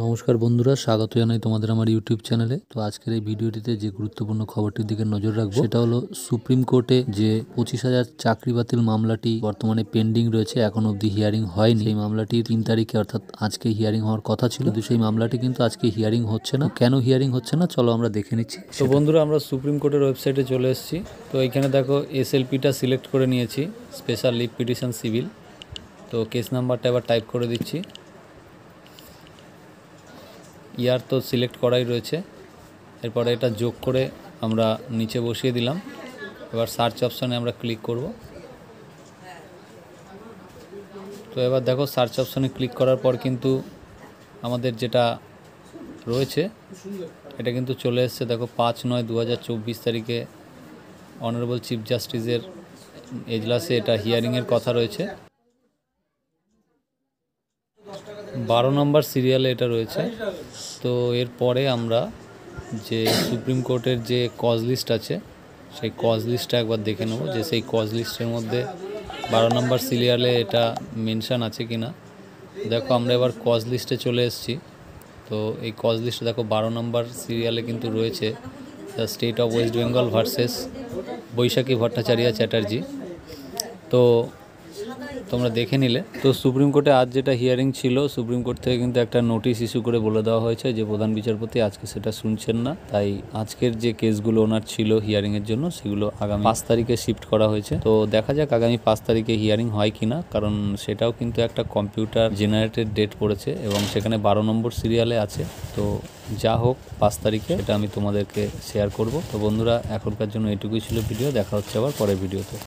নমস্কার বন্ধুরা, স্বাগত জানাই তোমাদের আমার ইউটিউব চ্যানেলে। তো আজকের এই ভিডিওটিতে যে গুরুত্বপূর্ণ খবরটির দিকে নজর রাখবো সেটা হলো সুপ্রিম কোর্টে যে 25,000 চাকরি বাতিল মামলাটি বর্তমানে পেন্ডিং রয়েছে, এখন অবধি হিয়ারিং হয়নি। এই মামলাটি 3 তারিখে অর্থাৎ আজকে হিয়ারিং হওয়ার কথা ছিল, কিন্তু সেই মামলাটি কিন্তু আজকে হিয়ারিং হচ্ছে না। কেন হিয়ারিং হচ্ছে না চলো আমরা দেখে নিচ্ছি। তো বন্ধুরা, আমরা সুপ্রিম কোর্টের ওয়েবসাইটে চলে এসেছি। তো এখানে দেখো এসএলপিটা সিলেক্ট করে নিয়েছি, স্পেশাল লিভ পিটিশন সিভিল। তো কেস নাম্বারটা এবার টাইপ করে দিচ্ছি। ইয়ার তো সিলেক্ট করাই রয়েছে, এরপরে এটা যোগ করে আমরা নিচে বসিয়ে দিলাম। এবার সার্চ অপশানে আমরা ক্লিক করব। তো এবার দেখো সার্চ অপশানে ক্লিক করার পর কিন্তু আমাদের যেটা রয়েছে এটা কিন্তু চলে এসছে। দেখো 5/9/2024 তারিখে অনারেবল চিফ জাস্টিসের এজলাসে এটা হিয়ারিংয়ের কথা রয়েছে। 12 নম্বর সিরিয়ালে এটা রয়েছে। তো এরপরে আমরা যে সুপ্রিম কোর্টের যে কজ লিস্ট আছে সেই কজ লিস্টটা একবার দেখে নেব, যে সেই কজ লিস্টের মধ্যে 12 নম্বর সিরিয়ালে এটা মেনশান আছে কি না। দেখো আমরা এবার কজ লিস্টে চলে এসেছি। তো এই কজ লিস্টে দেখো 12 নম্বর সিরিয়ালে কিন্তু রয়েছে the state of West Bengal versus Baishakhi Bhattacharya Chatterjee. তো তোমরা দেখে নিলে। তো সুপ্রিম কোর্টে আজ যেটা হিয়ারিং ছিল, সুপ্রিম কোর্ট থেকে কিন্তু একটা নোটিশ ইস্যু করে বলে দেওয়া হয়েছে যে প্রধান বিচারপতি আজকে সেটা শুনছেন না। তাই আজকের যে কেসগুলো ওনার ছিল হিয়ারিংয়ের জন্য সেগুলো আগামী 5 তারিখে শিফট করা হয়েছে। তো দেখা যাক আগামী 5 তারিখে হিয়ারিং হয় কিনা, কারণ সেটাও কিন্তু একটা কম্পিউটার জেনারেটেড ডেট পড়েছে এবং সেখানে 12 নম্বর সিরিয়ালে আছে। তো যা হোক 5 তারিখে এটা আমি তোমাদেরকে শেয়ার করব। তো বন্ধুরা, এখনকার জন্য এটুকুই ছিল ভিডিও। দেখা হচ্ছে আবার পরের ভিডিওতে।